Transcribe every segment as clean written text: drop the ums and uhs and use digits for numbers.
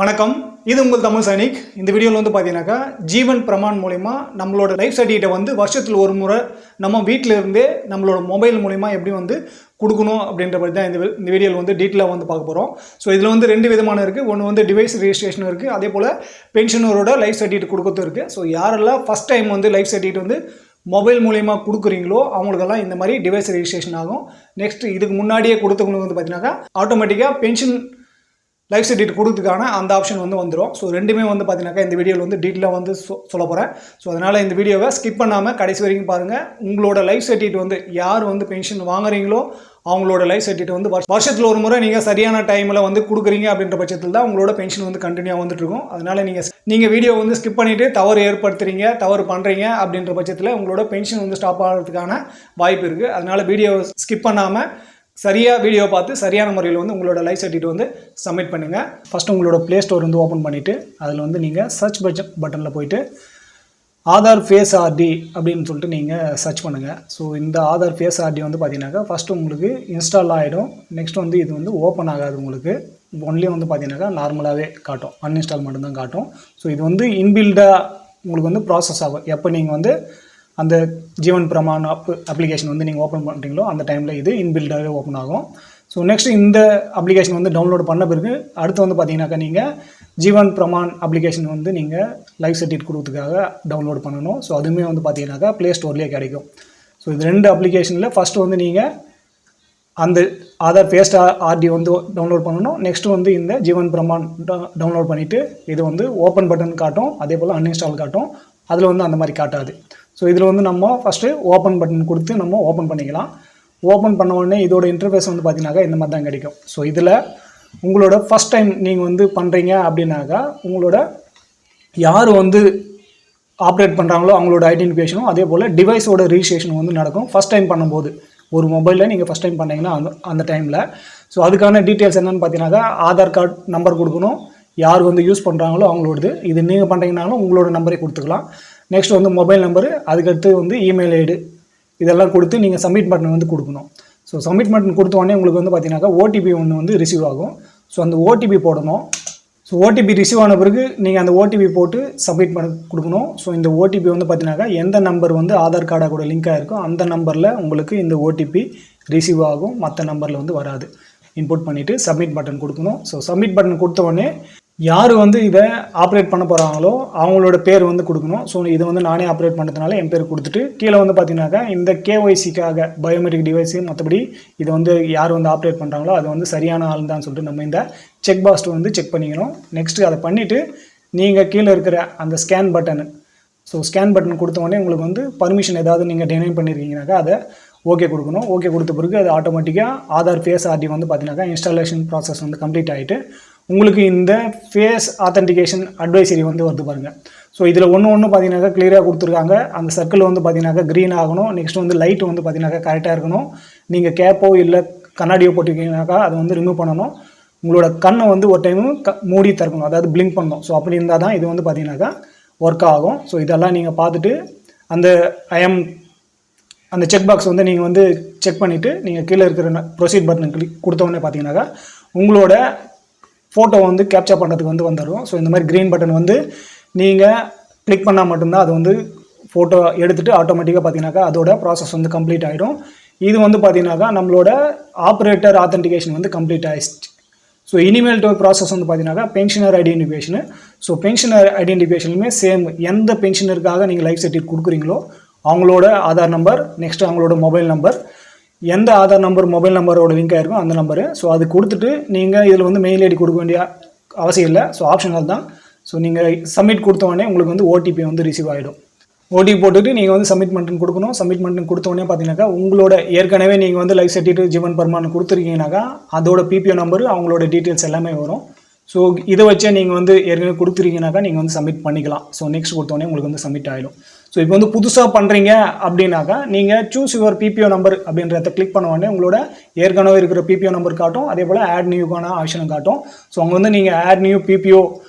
வணக்கம், இது உங்கள் தமிழ் சைனிக். இந்த வீடியோவில் வந்து பார்த்தீங்கன்னாக்கா ஜீவன் பிரமான் மூலிமா நம்மளோட லைஃப் சர்டிஃபிகேட்டை வந்து வருஷத்தில் ஒரு முறை நம்ம வீட்டில் இருந்தே நம்மளோட மொபைல் மூலிமா எப்படி வந்து கொடுக்கணும் அப்படின்ற பற்றி தான் இந்த வீடியோவில் வந்து டீட்டெயிலாக வந்து பார்க்க போகிறோம். ஸோ இதில் வந்து ரெண்டு விதமான இருக்குது. ஒன்று வந்து டிவைஸ் ரெஜிஸ்ட்ரேஷன் இருக்குது, அதே போல் பென்ஷனரோட லைஃப் சர்டிஃபிகேட் கொடுக்கறதும் இருக்குது. ஸோ யாரெல்லாம் ஃபஸ்ட் டைம் வந்து லைஃப் சர்டிஃபிகேட் வந்து மொபைல் மூலிமா கொடுக்குறீங்களோ அவங்களுக்கெல்லாம் இந்த மாதிரி டிவைஸ் ரெஜிஸ்ட்ரேஷன் ஆகும். நெக்ஸ்ட் இதுக்கு முன்னாடியே கொடுத்தவங்களுக்கு வந்து பார்த்தீங்கன்னாக்கா ஆட்டோமேட்டிக்காக பென்ஷன் லைஃப் சர்டிஃபிகேட் கொடுத்ததுக்கான அந்த ஆப்ஷன் வந்து வந்துடும். ஸோ ரெண்டுமே வந்து பார்த்தீங்கன்னாக்கா இந்த வீடியோவில் வந்து டீட்டெயிலாக வந்து சொல்ல போகிறேன். ஸோ அதனால் இந்த வீடியோவை ஸ்கிப் பண்ணாமல் கடைசி வரைக்கும் பாருங்கள். உங்களோட லைஃப் சர்டிஃபிகேட் வந்து யார் வந்து பென்ஷன் வாங்குறீங்களோ அவங்களோட லைஃப் சர்டிஃபிகேட் வந்து வருஷத்தில் ஒரு முறை நீங்கள் சரியான டைமில் வந்து கொடுக்குறீங்க அப்படின்ற பட்சத்தில் தான் உங்களோட பென்ஷன் வந்து கண்டினியூவாக வந்துட்டு இருக்கும். அதனால் நீங்கள் வீடியோ வந்து ஸ்கிப் பண்ணிவிட்டு தவறு ஏற்படுத்துறீங்க, தவறு பண்ணுறீங்க அப்படின்ற பட்சத்தில் உங்களோட பென்ஷன் வந்து ஸ்டாப் ஆகிறதுக்கான வாய்ப்பு இருக்குது. அதனால் வீடியோ ஸ்கிப் பண்ணாமல் சரியாக வீடியோ பார்த்து சரியான முறையில் வந்து உங்களோட லைஃப் சர்டிஃபிகேட் வந்து சப்மிட் பண்ணுங்கள். ஃபஸ்ட்டு உங்களோட ப்ளே ஸ்டோர் வந்து ஓப்பன் பண்ணிவிட்டு அதில் வந்து நீங்கள் சர்ச் பட்டனில் போய்ட்டு ஆதார் ஃபேஸ் ஆர்டி அப்படின்னு சொல்லிட்டு நீங்கள் சர்ச் பண்ணுங்கள். ஸோ இந்த ஆதார் ஃபேஸ் ஆர்டி வந்து பார்த்தீங்கன்னாக்கா ஃபஸ்ட்டு உங்களுக்கு இன்ஸ்டால் ஆகிடும். நெக்ஸ்ட் வந்து இது வந்து ஓப்பன் ஆகாது, உங்களுக்கு ஒன்லி வந்து பார்த்தீங்கன்னாக்கா நார்மலாகவே காட்டும், அன்இன்ஸ்டால் மட்டும்தான் காட்டும். ஸோ இது வந்து இன்பில்டாக உங்களுக்கு வந்து ப்ராசஸ் ஆகும். எப்போ நீங்கள் வந்து அந்த ஜீவன் பிரமான் அப்ளிகேஷன் வந்து நீங்கள் ஓப்பன் பண்ணுறீங்களோ அந்த டைமில் இது இன்பில்டாகவே ஓப்பன் ஆகும். ஸோ நெக்ஸ்ட் இந்த அப்ளிகேஷன் வந்து டவுன்லோட் பண்ண பிறகு அடுத்து வந்து பார்த்தீங்கன்னாக்கா நீங்கள் ஜீவன் பிரமான் அப்ளிகேஷன் வந்து நீங்கள் லைஃப் சர்டிஃபிகேட் கொடுக்கறதுக்காக டவுன்லோட் பண்ணணும். ஸோ அதுவுமே வந்து பார்த்தீங்கன்னாக்கா ப்ளே ஸ்டோர்லேயே கிடைக்கும். ஸோ இது ரெண்டு அப்ளிகேஷனில் ஃபஸ்ட்டு வந்து நீங்கள் அந்த ஆதார் ஃபேஸ் ஆர்டி வந்து டவுன்லோட் பண்ணணும். நெக்ஸ்ட்டு வந்து இந்த ஜீவன் பிரமான் டவுன்லோட் பண்ணிவிட்டு இது வந்து ஓப்பன் பட்டன் காட்டும், அதே போல் அன்இன்ஸ்டால் காட்டும். அதில் வந்து அந்த மாதிரி காட்டாது. ஸோ இதில் வந்து நம்ம ஃபஸ்ட்டு ஓப்பன் பட்டன் கொடுத்து நம்ம ஓப்பன் பண்ணிக்கலாம். ஓப்பன் பண்ண உடனே இதோட இன்டர்ஃபேஸ் வந்து பார்த்தீங்கன்னாக்கா இந்த மாதிரி தான் கிடைக்கும். ஸோ இதில் உங்களோட ஃபஸ்ட் டைம் நீங்கள் வந்து பண்ணுறீங்க அப்படின்னாக்கா உங்களோட யார் வந்து ஆப்ரேட் பண்ணுறாங்களோ அவங்களோட ஐடென்டிஃபிகேஷனும் அதே போல் டிவைஸோட ரிஜிஸ்ட்ரேஷனும் வந்து நடக்கும் ஃபஸ்ட் டைம் பண்ணும்போது. ஒரு மொபைலில் நீங்கள் ஃபஸ்ட் டைம் பண்ணீங்கன்னா அந்த டைமில் ஸோ அதுக்கான டீட்டெயில்ஸ் என்னென்னு பார்த்தீங்கன்னாக்கா ஆதார் கார்டு நம்பர் கொடுக்கணும், யார் வந்து யூஸ் பண்ணுறாங்களோ அவங்களோடது. இது நீங்கள் பண்ணுறீங்கனாலும் உங்களோட நம்பரே கொடுத்துக்கலாம். நெக்ஸ்ட் வந்து மொபைல் நம்பரு, அதுக்கடுத்து வந்து இமெயில் ஐடி இதெல்லாம் கொடுத்து நீங்கள் சப்மிட் பட்டன் வந்து கொடுக்கணும். ஸோ சப்மிட் பட்டன் கொடுத்த உடனே உங்களுக்கு வந்து பார்த்தீங்கன்னாக்கா ஓடிபி ஒன்று வந்து ரிசீவ் ஆகும். ஸோ அந்த ஓடிபி போடணும். ஸோ ஓடிபி ரிசீவ் ஆன பிறகு நீங்கள் அந்த ஓடிபி போட்டு சப்மிட் பண்ண கொடுக்கணும். ஸோ இந்த ஓடிபி வந்து பார்த்தீங்கன்னாக்கா எந்த நம்பர் வந்து ஆதார் கார்டாக கூட லிங்க் ஆகிருக்கும் அந்த நம்பரில் உங்களுக்கு இந்த ஓடிபி ரிசீவ் ஆகும், மற்ற நம்பரில் வந்து வராது. இன்புட் பண்ணிவிட்டு சப்மிட் பட்டன் கொடுக்கணும். ஸோ சப்மிட் பட்டன் கொடுத்த உடனே யார் வந்து இதை ஆப்ரேட் பண்ண போகிறாங்களோ அவங்களோட பேர் வந்து கொடுக்கணும். ஸோ இதை வந்து நானே ஆப்ரேட் பண்ணுறதுனால என் பேர் கொடுத்துட்டு கீழே வந்து பார்த்தீங்கன்னாக்கா இந்த கேஒய்சிக்காக பயோமெட்ரிக் டிவைஸு மற்றபடி இதை வந்து யார் வந்து ஆப்ரேட் பண்ணுறாங்களோ அது வந்து சரியான ஆள் தான் சொல்லிட்டு நம்ம இந்த செக் பாக்ஸ் வந்து செக் பண்ணிக்கணும். நெக்ஸ்ட்டு அதை பண்ணிவிட்டு நீங்கள் கீழே இருக்கிற அந்த scan button, so scan button கொடுத்த உடனே உங்களுக்கு வந்து பர்மிஷன் ஏதாவது நீங்கள் டினை பண்ணியிருக்கீங்கனாக்கா அதை ஓகே கொடுக்கணும். ஓகே கொடுத்த பிறகு அது ஆட்டோமேட்டிக்காக ஆதார் ஃபேஸ் ஆர்டி வந்து பார்த்தீங்கன்னாக்கா இன்ஸ்டாலேஷன் ப்ராசஸ் வந்து கம்ப்ளீட் ஆகிட்டு உங்களுக்கு இந்த ஃபேஸ் ஆத்தென்டிகேஷன் அட்வைசரி வந்து வருது பாருங்கள். ஸோ இதில் ஒன்று பார்த்தீங்கன்னாக்கா கிளியராக கொடுத்துருக்காங்க. அந்த சர்க்கிள் வந்து பார்த்தீங்கன்னாக்கா க்ரீன் ஆகணும். நெக்ஸ்ட் வந்து லைட் வந்து பார்த்தீங்கன்னாக்கா கரெக்டாக இருக்கணும். நீங்கள் கேப்போ இல்லை கண்ணாடியோ போட்டிருக்கீங்கனாக்கா அதை வந்து ரிமூவ் பண்ணணும். உங்களோட கண்ணை வந்து ஒரு டைமு மூடி திறக்கணும், அதாவது பிளிங்க் பண்ணணும். ஸோ அப்படி இருந்தால் தான் இது வந்து பார்த்தீங்கன்னாக்கா ஒர்க் ஆகும். ஸோ இதெல்லாம் நீங்கள் பார்த்துட்டு அந்த செக் பாக்ஸ் வந்து நீங்கள் வந்து செக் பண்ணிவிட்டு நீங்கள் கீழே இருக்கிற ப்ரொசீட் பட்டன் கொடுத்தோடனே பார்த்தீங்கன்னாக்கா உங்களோட ஃபோட்டோ வந்து கேப்சர் பண்ணுறதுக்கு வந்து வந்துடும். ஸோ இந்த மாதிரி க்ரீன் பட்டன் வந்து நீங்கள் கிளிக் பண்ணால் மட்டும்தான் அது வந்து ஃபோட்டோ எடுத்துகிட்டு ஆட்டோமேட்டிக்காக பார்த்தீங்கன்னாக்கா அதோட ப்ராசஸ் வந்து கம்ப்ளீட் ஆகிடும். இது வந்து பார்த்தீங்கன்னாக்கா நம்மளோட ஆப்ரேட்டர் ஆத்தென்டிகேஷன் வந்து கம்ப்ளீட் ஆகிடுச்சு. ஸோ இனிமேல் ப்ராசஸ் வந்து பார்த்தீங்கன்னாக்கா pensioner identification. So pensioner ஐடென்டிஃபிகேஷனுமே same, எந்த பென்ஷனருக்காக நீங்கள் லைஃப் சர்டிஃபிகேட் கொடுக்குறீங்களோ அவங்களோட ஆதார் நம்பர், நெக்ஸ்ட் அவங்களோட மொபைல் நம்பர், எந்த ஆதார் நம்பர் மொபைல் நம்பரோட லிங்க் ஆகிருக்கும் அந்த நம்பரு. ஸோ அது கொடுத்துட்டு நீங்கள் இதில் வந்து மெயில் ஐடி கொடுக்க வேண்டிய அவசியம் இல்லை. ஸோ ஆப்ஷனல் தான். ஸோ நீங்கள் சப்மிட் கொடுத்த உடனே உங்களுக்கு வந்து ஓடிபி வந்து ரிசீவ் ஆகிடும். ஓடிபி போட்டுட்டு நீங்கள் வந்து சப்மிட் பட்டன் கொடுக்கணும். சப்மிட் பட்டன் கொடுத்த உடனே பார்த்தீங்கன்னாக்கா உங்களோட ஏற்கனவே நீங்கள் வந்து லைஃப் சர்டிஃபிகேட் ஜீவன் பிரமான் கொடுத்துருக்கீங்கன்னாக்கா அதோட பிபிஓ நம்பரு அவங்களோட டீட்டெயில்ஸ் எல்லாமே வரும். ஸோ இதை வச்சே நீங்கள் வந்து ஏற்கனவே கொடுத்துருக்கீங்கனாக்கா நீங்கள் வந்து சப்மிட் பண்ணிக்கலாம். ஸோ நெக்ஸ்ட் கொடுத்தோடனே உங்களுக்கு வந்து சப்மிட் ஆகிடும். ஸோ இப்போ வந்து புதுசாக பண்ணுறீங்க அப்படின்னாக்கா நீங்கள் சூஸ் யுவர் பிபிஓ நம்பர் அப்படின்றத கிளிக் பண்ண உடனே உங்களோட ஏற்கனவே இருக்கிற பிபிஓ நம்பர் காட்டும், அதே போல் ஆட் நியூக்கான ஆப்ஷனும் காட்டும். ஸோ அங்கே வந்து நீங்கள் ஆட் நியூ பிபிஓ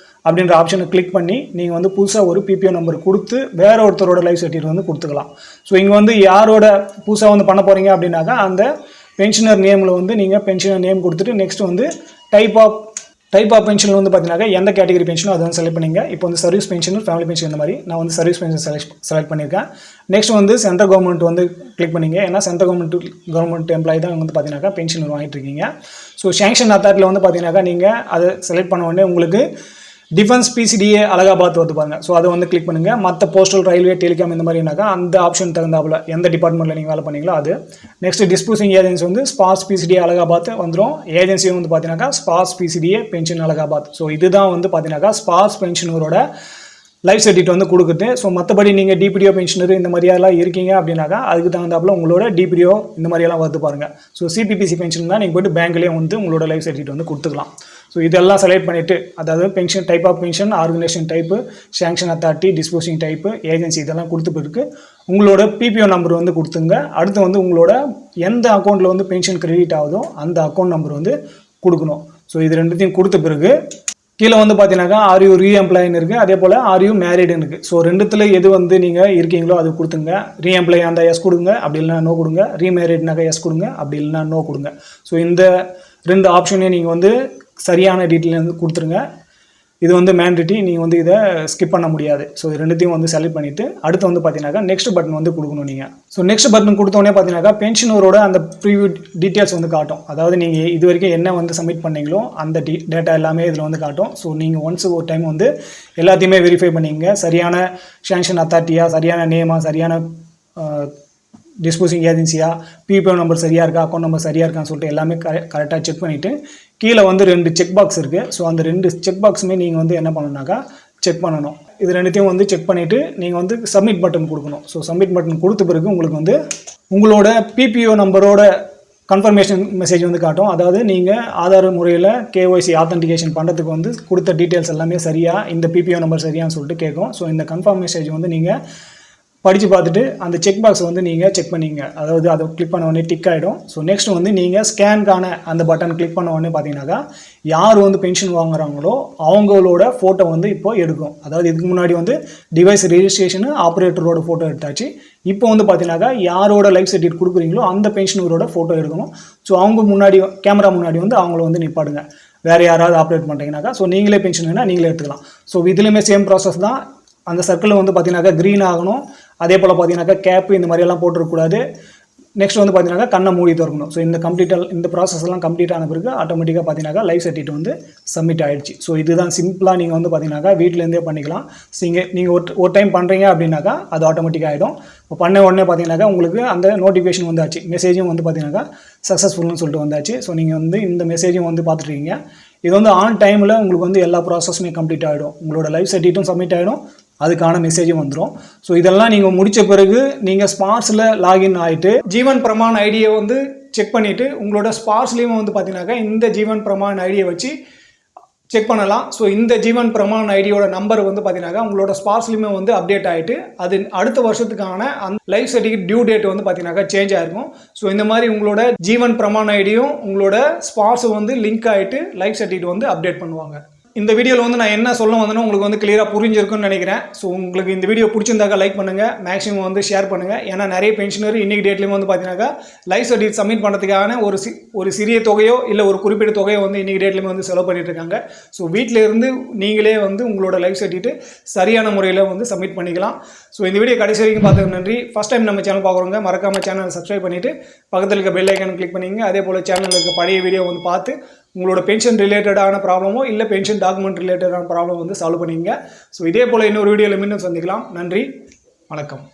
அப்படின்ற ஆப்ஷனை கிளிக் பண்ணி நீங்கள் வந்து புதுசாக ஒரு பிபிஓ நம்பர் கொடுத்து வேற ஒருத்தரோட லைஃப் சர்டிஃபிகேட் வந்து கொடுத்துக்கலாம். ஸோ இங்கே வந்து யாரோட புதுசாக வந்து பண்ண போகிறீங்க அப்படின்னாக்கா அந்த பென்ஷனர் நேமில் வந்து நீங்கள் பென்ஷனர் நேம் கொடுத்துட்டு நெக்ஸ்ட் வந்து type of type of pension வந்து பார்த்தீங்கன்னா எந்த கேட்டகரி பென்ஷனோ அதை வந்து செலக்ட் பண்ணிங்க. இப்போ வந்து சர்வீஸ் பென்ஷன், ஃபேமிலி பென்ஷன் இந்த மாதிரி நான் வந்து சர்வீஸ் பென்ஷன் செலக்ட் பண்ணியிருக்கேன். நெக்ஸ்ட் வந்து சென்ட்ரல் கவர்மெண்ட் வந்து கிளிக் பண்ணிங்க. ஏன்னா சென்ட்ரல் கவர்மெண்ட் எம்ப்ளாயி தான் வந்து பார்த்தீங்கன்னா பென்ஷன் வாங்கிட்டு இருக்கீங்க. ஸோ சேங்ஷன் அத்தாரிட்டியில் வந்து பார்த்தீங்கன்னா நீங்கள் அதை செலக்ட் பண்ண உடனே உங்களுக்கு டிஃபென்ஸ் PCDA அலகாபாத் வருது பாருங்க. ஸோ அதை வந்து கிளிக் பண்ணுங்கள். மற்ற போஸ்டல், ரயில்வே, டெலிகாம் இந்த மாதிரினாக்கா அந்த ஆப்ஷன் தகுந்தாப்புல எந்த டிபார்ட்மெண்ட்டில் நீங்கள் வேலை பண்ணீங்களோ அது. நெக்ஸ்ட் டிஸ்போசிங் ஏஜென்சி வந்து ஸ்பார்ஸ் PCDA அலகாபாத் வந்துடும். ஏஜென்சி வந்து பார்த்தீங்கன்னா Sparsh PCDA pension Allahabad. So இதுதான் வந்து பார்த்தீங்கன்னா ஸ்பார்ஸ் பென்ஷனரோட லைஃப் சர்டிஃபிகேட் வந்து கொடுக்குது. ஸோ மற்றபடி நீங்கள் DPDO பென்ஷனர் இந்த மாதிரியெல்லாம் இருக்கீங்க அப்படின்னாக்கா அதுக்கு தகுந்தாப்புல உங்களோட DPDO இந்த மாதிரியெல்லாம் வருது பாருங்கள். ஸோ CPPC பென்ஷன் தான் நீங்கள் போய்ட்டு பேங்க்லேயே வந்து உங்களோட லைஃப் சர்டிஃபிகேட் வந்து கொடுத்துக்கலாம். ஸோ இதெல்லாம் செலக்ட் பண்ணிவிட்டு, அதாவது pension type of pension, organisation type, sanction authority, disposing type, agency இதெல்லாம் கொடுத்து பிறகு உங்களோட PPO நம்பர் வந்து கொடுத்துங்க. அடுத்து வந்து உங்களோட எந்த அக்கௌண்ட்டில் வந்து பென்ஷன் கிரெடிட் ஆகுதோ அந்த அக்கௌண்ட் நம்பர் வந்து கொடுக்கணும். ஸோ இது ரெண்டுத்தையும் கொடுத்த பிறகு கீழே வந்து பார்த்தீங்கன்னாக்கா ஆர் யூ ரீஎம்ப்ளாயின்னு இருக்குது, அதே போல் ஆர் யூ மேரிடுன்னு இருக்குது. ஸோ ரெண்டுத்தில் எது வந்து நீங்கள் இருக்கீங்களோ அது கொடுத்துங்க. ரீஎம்ப்ளாய் அந்த எஸ் கொடுங்க, அப்படி இல்லைனா நோ கொடுங்க. ரீமேரிட்னாக்கா எஸ் கொடுங்க, அப்படி இல்லைனா நோ கொடுங்க. ஸோ இந்த 2 ஆப்ஷனையும் நீங்கள் வந்து சரியான டீட்டெயில் வந்து கொடுத்துருங்க. இது வந்து மேண்டேட்டரி, நீங்கள் வந்து இதை ஸ்கிப் பண்ண முடியாது. ஸோ இது ரெண்டுத்தையும் வந்து செலக்ட் பண்ணிவிட்டு அடுத்து வந்து பார்த்தீங்கன்னாக்கா நெக்ஸ்ட் பட்டன் வந்து கொடுக்கணும் நீங்கள். ஸோ நெக்ஸ்ட் பட்டன் கொடுத்தோடனே பார்த்தீங்கன்னாக்கா பென்ஷனரோட அந்த ப்ரீவியூ டீட்டெயில்ஸ் வந்து காட்டும். அதாவது நீங்கள் இது வரைக்கும் என்ன வந்து சப்மிட் பண்ணீங்களோ அந்த டேட்டா எல்லாமே இதில் வந்து காட்டும். ஸோ நீங்கள் ஒன்ஸ் ஒரு டைம் வந்து எல்லாத்தையுமே வெரிஃபை பண்ணிங்க. சரியான சேங்ஷன் அத்தாரிட்டியா, சரியான நேமா, சரியான டிஸ்போசிங் ஏஜென்சியா, PPO நம்பர் சரியாக இருக்கா, அக்கௌண்ட் நம்பர் சரியாக இருக்கான்னு சொல்லிட்டு எல்லாமே கரெக்டாக செக் பண்ணிவிட்டு கீழே வந்து 2 செக் பாக்ஸ் இருக்குது. ஸோ அந்த 2 செக் பாக்ஸுமே நீங்கள் வந்து என்ன பண்ணணும்னாக்கா செக் பண்ணணும். இது ரெண்டுத்தையும் வந்து செக் பண்ணிவிட்டு நீங்கள் வந்து சப்மிட் பட்டன் கொடுக்கணும். ஸோ சப்மிட் பட்டன் கொடுத்த பிறகு உங்களுக்கு வந்து உங்களோட PPO நம்பரோட கன்ஃபர்மேஷன் மெசேஜ் வந்து காட்டும். அதாவது நீங்கள் ஆதார் முறையில் KYC ஆத்தென்டிகேஷன் பண்ணுறதுக்கு வந்து கொடுத்த டீட்டெயில்ஸ் எல்லாமே சரியாக, இந்த PPO நம்பர் சரியான்னு சொல்லிட்டு கேட்கும். ஸோ இந்த கன்ஃபார்ம் மெசேஜ் வந்து நீங்கள் படித்து பார்த்துட்டு அந்த செக் பாக்ஸ் வந்து நீங்கள் செக் பண்ணிங்க. அதாவது அதை கிளிக் பண்ண உடனே டிக் ஆகிடும். ஸோ நெக்ஸ்ட் வந்து நீங்கள் ஸ்கேனுக்கான அந்த பட்டன் கிளிக் பண்ண உடனே பார்த்தீங்கன்னாக்கா யார் வந்து பென்ஷன் வாங்குறாங்களோ அவங்களோட ஃபோட்டோ வந்து இப்போ எடுக்கும். அதாவது இதுக்கு முன்னாடி வந்து டிவைஸ் ரெஜிஸ்ட்ரேஷனு ஆப்ரேட்டரோட ஃபோட்டோ எடுத்தாச்சு. இப்போ வந்து பார்த்தீங்கன்னாக்கா யாரோட லைஃப் சர்டிஃபிகேட் கொடுக்குறீங்களோ அந்த பென்ஷனரோட ஃபோட்டோ எடுக்கணும். ஸோ அவங்க முன்னாடி கேமரா முன்னாடி வந்து அவங்கள வந்து நிப்பாடுங்க. வேறு யாராவது ஆப்ரேட் பண்ணுறீங்கன்னாக்கா ஸோ நீங்களே பென்ஷன் வேணால் நீங்களே எடுத்துக்கலாம். ஸோ இதுலேயுமே சேம் ப்ராசஸ் தான். அந்த சர்க்கிளில் வந்து பார்த்தீங்கன்னாக்கா க்ரீன் ஆகணும். அதே போல் பார்த்தீங்கன்னாக்கா கேப்பு இந்த மாதிரியெல்லாம் போட்டுருக்கூடாது. நெக்ஸ்ட் வந்து பார்த்தீங்கன்னாக்கா கண்ணை மூடி திறக்கணும். ஸோ இந்த ப்ராசஸ் எல்லாம் கம்ப்ளீட் ஆன பிறகு ஆட்டோமேட்டிக்காக பார்த்தீங்கன்னாக்கா லைஃப் சர்டிஃபிகேட் வந்து சப்மிட் ஆகிடுச்சு. ஸோ இதுதான் சிம்பிளாக நீங்கள் வந்து பார்த்தீங்கன்னாக்கா வீட்டிலேருந்தே பண்ணிக்கலாம். ஸோ நீங்கள் ஒரு டைம் பண்ணுறீங்க அப்படின்னாக்கா அது ஆட்டோமேட்டிக்காக ஆகிடும். இப்போ பண்ண உடனே பார்த்தீங்கன்னாக்கா உங்களுக்கு அந்த நோட்டிஃபிகேஷன் வந்தாச்சு, மெசேஜும் வந்து பார்த்தீங்கன்னாக்கா சக்ஸஸ்ஃபுல்னு சொல்லிட்டு வந்தாச்சு. ஸோ நீங்கள் வந்து இந்த மெசேஜும் வந்து பார்த்துருக்கீங்க. இது வந்து ஆன் டைமில் உங்களுக்கு வந்து எல்லா ப்ராசஸுமே கம்ப்ளீட் ஆகிடும். உங்களோட லைஃப் சர்டிஃபிகேட்டும் சப்மிட் ஆகிடும், அதுக்கான மெசேஜும் வந்துடும். ஸோ இதெல்லாம் நீங்கள் முடித்த பிறகு நீங்கள் ஸ்பார்ஸில் லாகின் ஆகிட்டு ஜீவன் பிரமான் ஐடியை வந்து செக் பண்ணிவிட்டு உங்களோட ஸ்பார்ஸ்லேயும் வந்து பார்த்தீங்கன்னாக்கா இந்த ஜீவன் பிரமான் ஐடியை வச்சு செக் பண்ணலாம். ஸோ இந்த ஜீவன் பிரமான் ஐடியோட நம்பர் வந்து பார்த்தீங்கன்னாக்கா உங்களோட ஸ்பார்ஸ்லேயுமே வந்து அப்டேட் ஆகிட்டு அது அடுத்த வருஷத்துக்கான அந்த லைஃப் சர்டிஃபிகேட் டியூ டேட் வந்து பார்த்தீங்கன்னாக்கா சேஞ்ச் ஆகிருக்கும். ஸோ இந்த மாதிரி உங்களோட ஜீவன் பிரமான் ஐடியும் உங்களோட ஸ்பார்ஸும் வந்து லிங்க் ஆகிட்டு லைஃப் சர்டிஃபிகேட் வந்து அப்டேட் பண்ணுவாங்க. இந்த வீடியோவில் வந்து நான் என்ன சொல்ல வந்தேனோ உங்களுக்கு வந்து கிளியராக புரிஞ்சிருக்குன்னு நினைக்கிறேன். ஸோ உங்களுக்கு இந்த வீடியோ பிடிச்சிருந்தாக்கா லைக் பண்ணுங்கள், மேக்ஸிமம் வந்து ஷேர் பண்ணுங்கள். ஏன்னா நிறைய பென்ஷனர் இன்றைக்கி டேட்லேயும் வந்து பார்த்தீங்கன்னாக்கா லைஃப் சர்டிஃபிகேட் சப்மிட் பண்ணுறதுக்கான ஒரு சிறிய தொகையோ இல்லை ஒரு குறிப்பிட்ட தொகையோ வந்து இன்றைக்கி டேட்லேயுமே வந்து செலவு பண்ணிட்டு இருக்காங்க. ஸோ வீட்டில் இருந்து நீங்களே வந்து உங்களோட லைஃப் சர்டிஃபிகேட் சரியான முறையில் வந்து சப்மிட் பண்ணிக்கலாம். ஸோ இந்த வீடியோ கடைசி வரைக்கும் பார்த்ததுக்கு நன்றி. ஃபஸ்ட் டைம் நம்ம சேனல் பார்க்குறவங்க மறக்காமல் சேனலை சப்ஸ்கிரைப் பண்ணிவிட்டு பக்கத்தில் இருக்க பெல் ஐக்கான் கிளிக் பண்ணிங்க. அதே போல் சேனலில் இருக்க பழைய வீடியோ வந்து பார்த்து உங்களோட பென்ஷன் ரிலேட்டடான ப்ராப்ளமோ இல்லை பென்ஷன் டாக்குமெண்ட் ரிலேட்டடான ப்ராப்ளம் வந்து சால்வ் பண்ணிங்க. ஸோ இதே போல் இன்னொரு வீடியோவில் மீண்டும் சந்திக்கலாம். நன்றி, வணக்கம்.